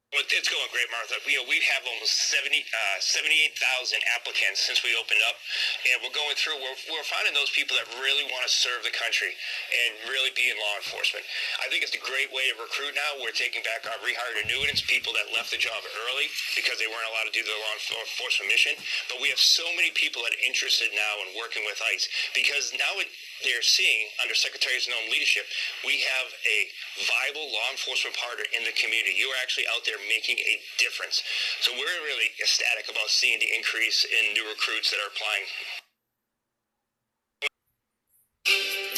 Well, it's going great, Martha. We have almost 78,000 applicants since we opened up, and we're going through. We're finding those people that really want to serve the country and really be in law enforcement. I think it's a great way to recruit now. We're taking back our rehired annuitants, people that left the job early because they weren't allowed to do the law enforcement mission. But we have so many people that are interested now in working with ICE because now they're seeing, under Secretary Zanone leadership, we have a viable law enforcement partner in the community. You are actually out there making a difference. So we're really ecstatic about seeing the increase in new recruits that are applying.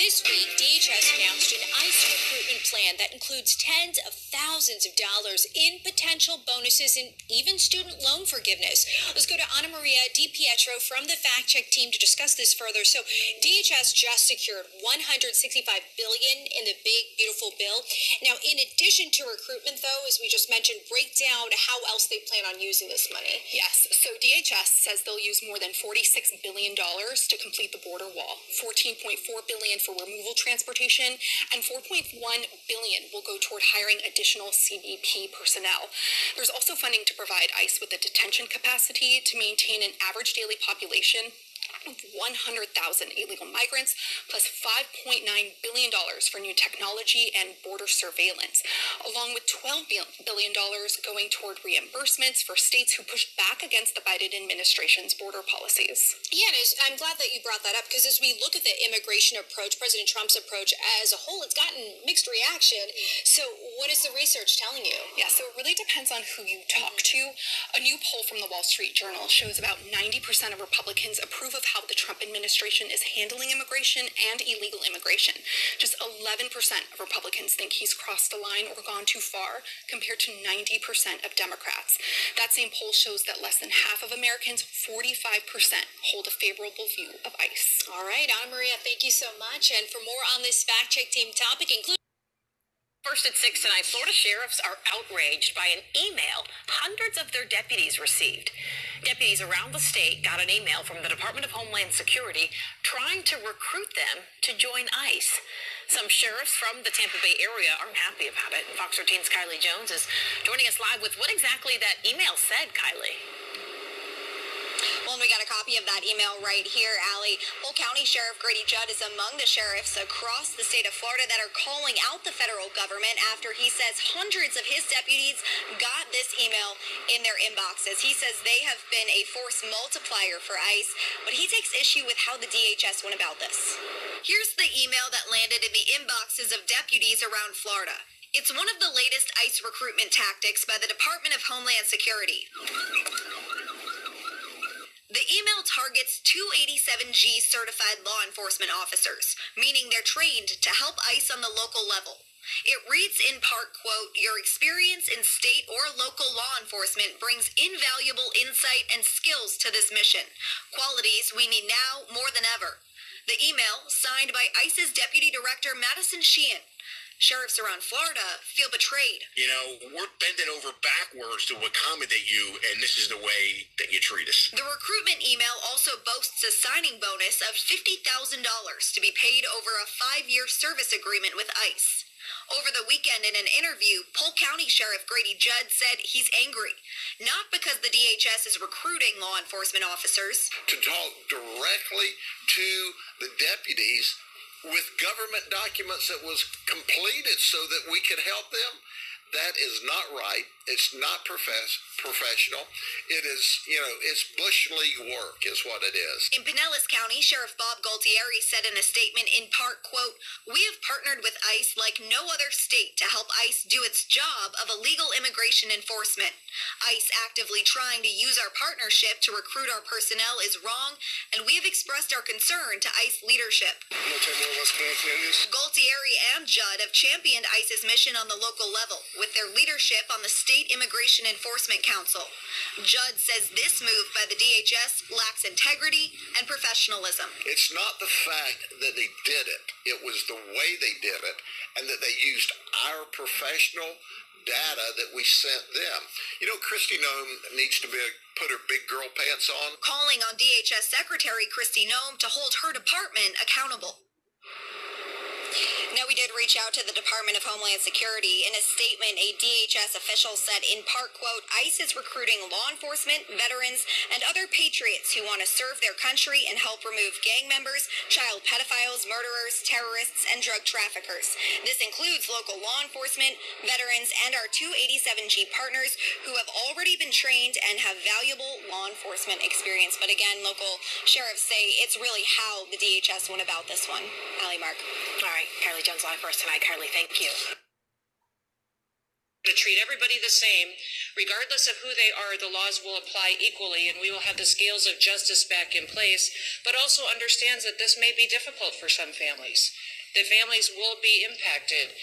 This week, DHS announced an ICE recruitment plan that includes tens of thousands of dollars in potential bonuses and even student loan forgiveness. Let's go to Anna Maria DiPietro from the Fact Check team to discuss this further. So DHS just secured $165 billion in the big, beautiful bill. Now, in addition to recruitment, though, as we just mentioned, break down how else they plan on using this money. Yes, so DHS says they'll use more than $46 billion to complete the border wall, $14.4 billion for removal transportation, and $4.1 billion will go toward hiring additional CBP personnel. There's also funding to provide ICE with a detention capacity to maintain an average daily population of 100,000 illegal migrants, plus $5.9 billion for new technology and border surveillance, along with $12 billion going toward reimbursements for states who pushed back against the Biden administration's border policies. Yeah, and I'm glad that you brought that up, because as we look at the immigration approach, President Trump's approach as a whole, it's gotten mixed reaction. So what is the research telling you? Yeah, so it really depends on who you talk to. A new poll from the Wall Street Journal shows about 90% of Republicans approve of how the Trump administration is handling immigration and illegal immigration. Just 11% of Republicans think he's crossed the line or gone too far, compared to 90% of Democrats. That same poll shows that less than half of Americans, 45%, hold a favorable view of ICE. All right, Anna Maria, thank you so much. And for more on this Fact Check team topic, including First at 6 tonight, Florida sheriffs are outraged by an email hundreds of their deputies received. Deputies around the state got an email from the Department of Homeland Security trying to recruit them to join ICE. Some sheriffs from the Tampa Bay area aren't happy about it. Fox 13's Kylie Jones is joining us live with what exactly that email said, Kylie. Well, and we got a copy of that email right here, Allie. Polk County Sheriff Grady Judd is among the sheriffs across the state of Florida that are calling out the federal government after he says hundreds of his deputies got this email in their inboxes. He says they have been a force multiplier for ICE, but he takes issue with how the DHS went about this. Here's the email that landed in the inboxes of deputies around Florida. It's one of the latest ICE recruitment tactics by the Department of Homeland Security. The email targets 287G certified law enforcement officers, meaning they're trained to help ICE on the local level. It reads in part, quote, "Your experience in state or local law enforcement brings invaluable insight and skills to this mission, qualities we need now more than ever." The email, signed by ICE's Deputy Director Madison Sheehan. Sheriffs around Florida feel betrayed. You know, we're bending over backwards to accommodate you, and this is the way that you treat us. The recruitment email also boasts a signing bonus of $50,000 to be paid over a 5-year service agreement with ICE. Over the weekend, in an interview, Polk County Sheriff Grady Judd said he's angry, not because the DHS is recruiting law enforcement officers. To talk directly to the deputies with government documents that was completed so that we could help them, that is not right. It's not professional. It is, it's bush league work is what it is. In Pinellas County, Sheriff Bob Galtieri said in a statement in part, quote, "We have partnered with ICE like no other state to help ICE do its job of illegal immigration enforcement. ICE actively trying to use our partnership to recruit our personnel is wrong, and we have expressed our concern to ICE leadership." Galtieri and Judd have championed ICE's mission on the local level with their leadership on the State Immigration Enforcement Council. Judd says this move by the DHS lacks integrity and professionalism. It's not the fact that they did it. It was the way they did it, and that they used our professional data that we sent them. Kristi Noem needs to put her big girl pants on. Calling on DHS Secretary Kristi Noem to hold her department accountable. Now, we did reach out to the Department of Homeland Security. In a statement, a DHS official said in part, quote, ICE is recruiting law enforcement, veterans, and other patriots who want to serve their country and help remove gang members, child pedophiles, murderers, terrorists, and drug traffickers. This includes local law enforcement, veterans, and our 287G partners who have already been trained and have valuable law enforcement experience. But again, local sheriffs say it's really how the DHS went about this one. Allie, Mark. All right, Kylie Jones live for us tonight. Kylie, thank you. To treat everybody the same, regardless of who they are, the laws will apply equally, and we will have the scales of justice back in place, but also understands that this may be difficult for some families. The families will be impacted.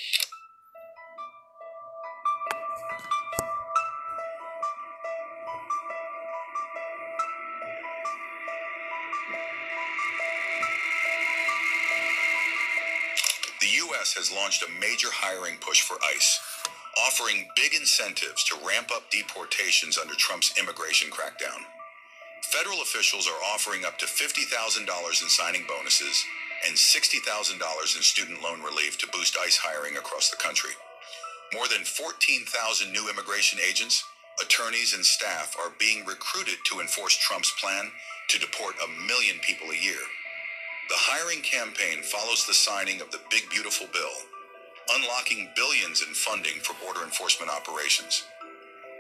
The U.S. has launched a major hiring push for ICE, offering big incentives to ramp up deportations under Trump's immigration crackdown. Federal officials are offering up to $50,000 in signing bonuses and $60,000 in student loan relief to boost ICE hiring across the country. More than 14,000 new immigration agents, attorneys, and staff are being recruited to enforce Trump's plan to deport 1 million people a year. The hiring campaign follows the signing of the Big Beautiful Bill, unlocking billions in funding for border enforcement operations.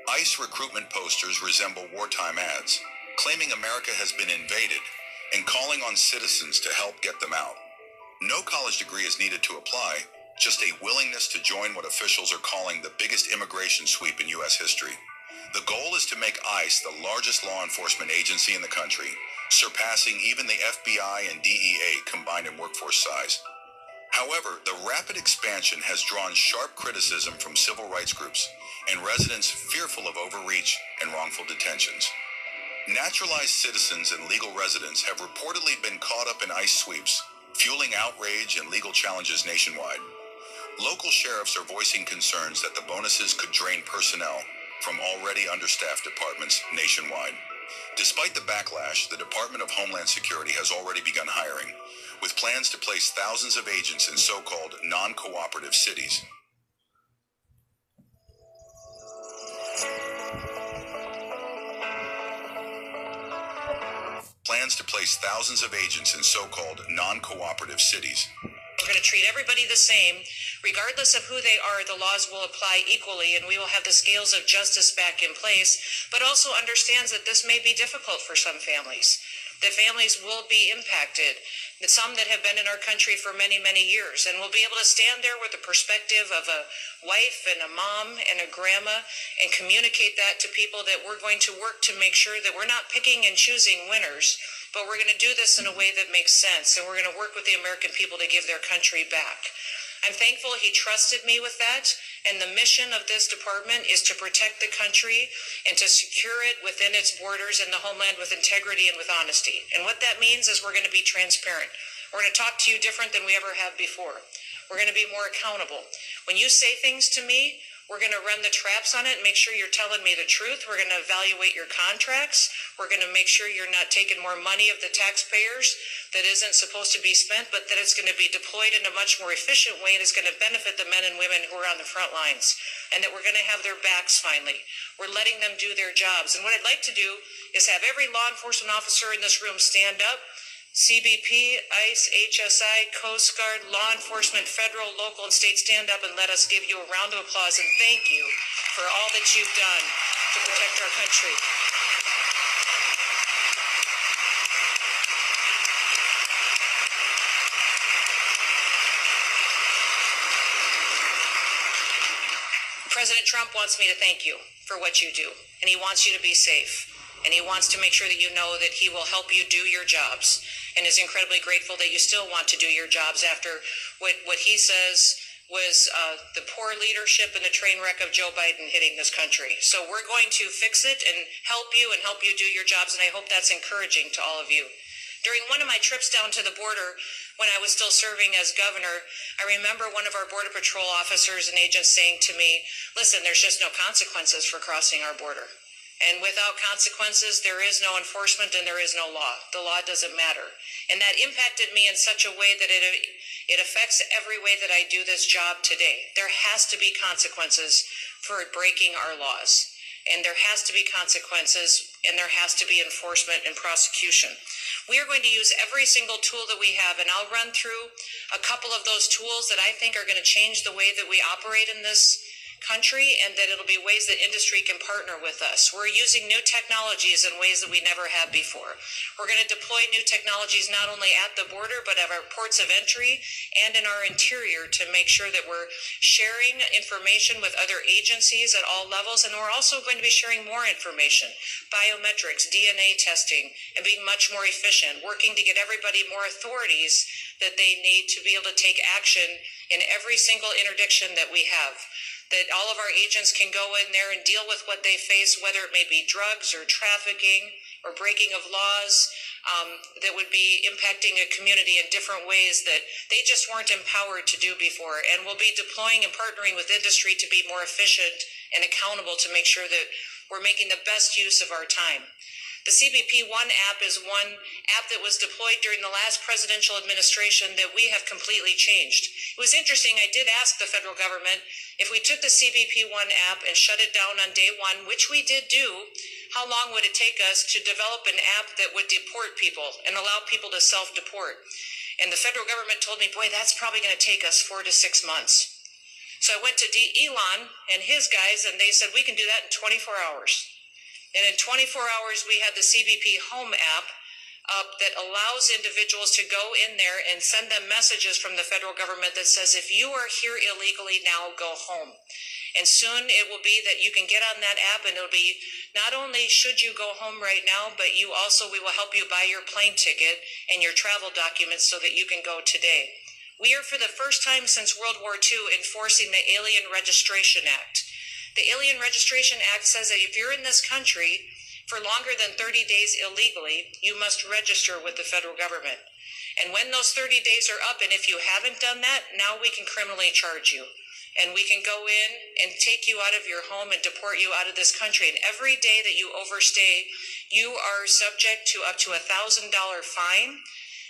ICE recruitment posters resemble wartime ads, claiming America has been invaded and calling on citizens to help get them out. No college degree is needed to apply, just a willingness to join what officials are calling the biggest immigration sweep in U.S. history. The goal is to make ICE the largest law enforcement agency in the country, surpassing even the FBI and DEA combined in workforce size. However, the rapid expansion has drawn sharp criticism from civil rights groups and residents fearful of overreach and wrongful detentions. Naturalized citizens and legal residents have reportedly been caught up in ICE sweeps, fueling outrage and legal challenges nationwide. Local sheriffs are voicing concerns that the bonuses could drain personnel from already understaffed departments nationwide. Despite the backlash, the Department of Homeland Security has already begun hiring, with plans to place thousands of agents in so-called non-cooperative cities. Plans to place thousands of agents in so-called non-cooperative cities. We're going to treat everybody the same. Regardless of who they are, the laws will apply equally, and we will have the scales of justice back in place, but also understands that this may be difficult for some families. That families will be impacted, that some that have been in our country for many, many years, and will be able to stand there with the perspective of a wife and a mom and a grandma and communicate that to people that we're going to work to make sure that we're not picking and choosing winners, but we're going to do this in a way that makes sense, and we're going to work with the American people to give their country back. I'm thankful he trusted me with that, and the mission of this department is to protect the country and to secure it within its borders and the homeland with integrity and with honesty. And what that means is we're going to be transparent. We're going to talk to you different than we ever have before. We're going to be more accountable. When you say things to me, we're going to run the traps on it and make sure you're telling me the truth. We're going to evaluate your contracts. We're going to make sure you're not taking more money of the taxpayers that isn't supposed to be spent, but that it's going to be deployed in a much more efficient way and is going to benefit the men and women who are on the front lines, and that we're going to have their backs finally. We're letting them do their jobs. And what I'd like to do is have every law enforcement officer in this room stand up. CBP, ICE, HSI, Coast Guard, law enforcement, federal, local, and state, stand up and let us give you a round of applause and thank you for all that you've done to protect our country. President Trump wants me to thank you for what you do, and he wants you to be safe. And he wants to make sure that you know that he will help you do your jobs, and is incredibly grateful that you still want to do your jobs after what he says was the poor leadership and the train wreck of Joe Biden hitting this country. So we're going to fix it and help you do your jobs, and I hope that's encouraging to all of you. During one of my trips down to the border, when I was still serving as governor, I remember one of our Border Patrol officers and agents saying to me, listen, there's just no consequences for crossing our border. And without consequences, there is no enforcement and there is no law. The law doesn't matter. And that impacted me in such a way that it affects every way that I do this job today. There has to be consequences for breaking our laws. And there has to be consequences, and there has to be enforcement and prosecution. We are going to use every single tool that we have, and I'll run through a couple of those tools that I think are going to change the way that we operate in this country, and that it'll be ways that industry can partner with us. We're using new technologies in ways that we never have before. We're going to deploy new technologies not only at the border, but at our ports of entry and in our interior to make sure that we're sharing information with other agencies at all levels. And we're also going to be sharing more information, biometrics, DNA testing, and being much more efficient, working to get everybody more authorities that they need to be able to take action in every single interdiction that we have. That all of our agents can go in there and deal with what they face, whether it may be drugs or trafficking or breaking of laws that would be impacting a community in different ways that they just weren't empowered to do before. And we'll be deploying and partnering with industry to be more efficient and accountable to make sure that we're making the best use of our time. The CBP One app is one app that was deployed during the last presidential administration that we have completely changed. It was interesting. I did ask the federal government if we took the CBP One app and shut it down on day one, which we did do, how long would it take us to develop an app that would deport people and allow people to self-deport? And the federal government told me, boy, that's probably going to take us 4 to 6 months. So I went to Elon and his guys, and they said, we can do that in 24 hours. And in 24 hours, we had the CBP Home app up that allows individuals to go in there and send them messages from the federal government that says, if you are here illegally now, go home. And soon it will be that you can get on that app, and it'll be not only should you go home right now, but we will help you buy your plane ticket and your travel documents so that you can go today. We are, for the first time since World War II, enforcing the Alien Registration Act. The Alien Registration Act says that if you're in this country for longer than 30 days illegally, you must register with the federal government. And when those 30 days are up, and if you haven't done that, now we can criminally charge you. And we can go in and take you out of your home and deport you out of this country. And every day that you overstay, you are subject to up to $1,000 fine,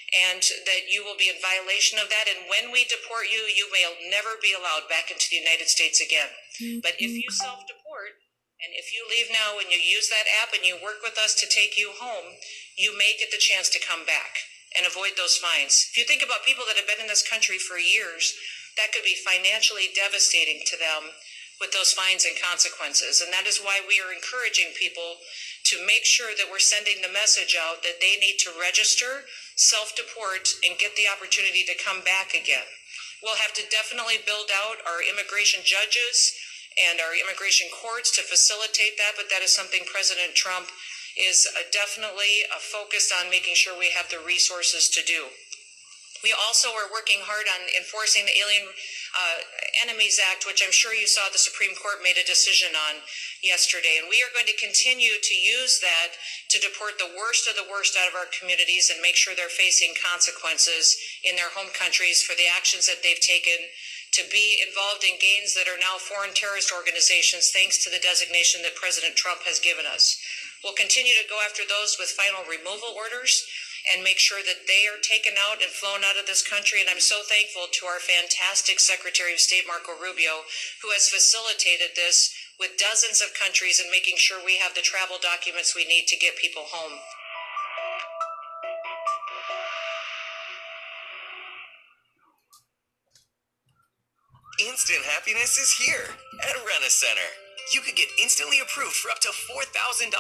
and that you will be in violation of that. And when we deport you, you may never be allowed back into the United States again. But if you self-deport, and if you leave now and you use that app and you work with us to take you home, you may get the chance to come back and avoid those fines. If you think about people that have been in this country for years, that could be financially devastating to them with those fines and consequences. And that is why we are encouraging people to make sure that we're sending the message out that they need to register, self-deport, and get the opportunity to come back again. We'll have to definitely build out our immigration judges and our immigration courts to facilitate that, but that is something President Trump is definitely focused on making sure we have the resources to do. We also are working hard on enforcing the Alien Enemies Act, which I'm sure you saw the Supreme Court made a decision on yesterday. And we are going to continue to use that to deport the worst of the worst out of our communities and make sure they're facing consequences in their home countries for the actions that they've taken to be involved in gangs that are now foreign terrorist organizations, thanks to the designation that President Trump has given us. We'll continue to go after those with final removal orders and make sure that they are taken out and flown out of this country. And I'm so thankful to our fantastic Secretary of State, Marco Rubio, who has facilitated this with dozens of countries and making sure we have the travel documents we need to get people home. Instant happiness is here at Rent-A-Center. You could get instantly approved for up to $4,000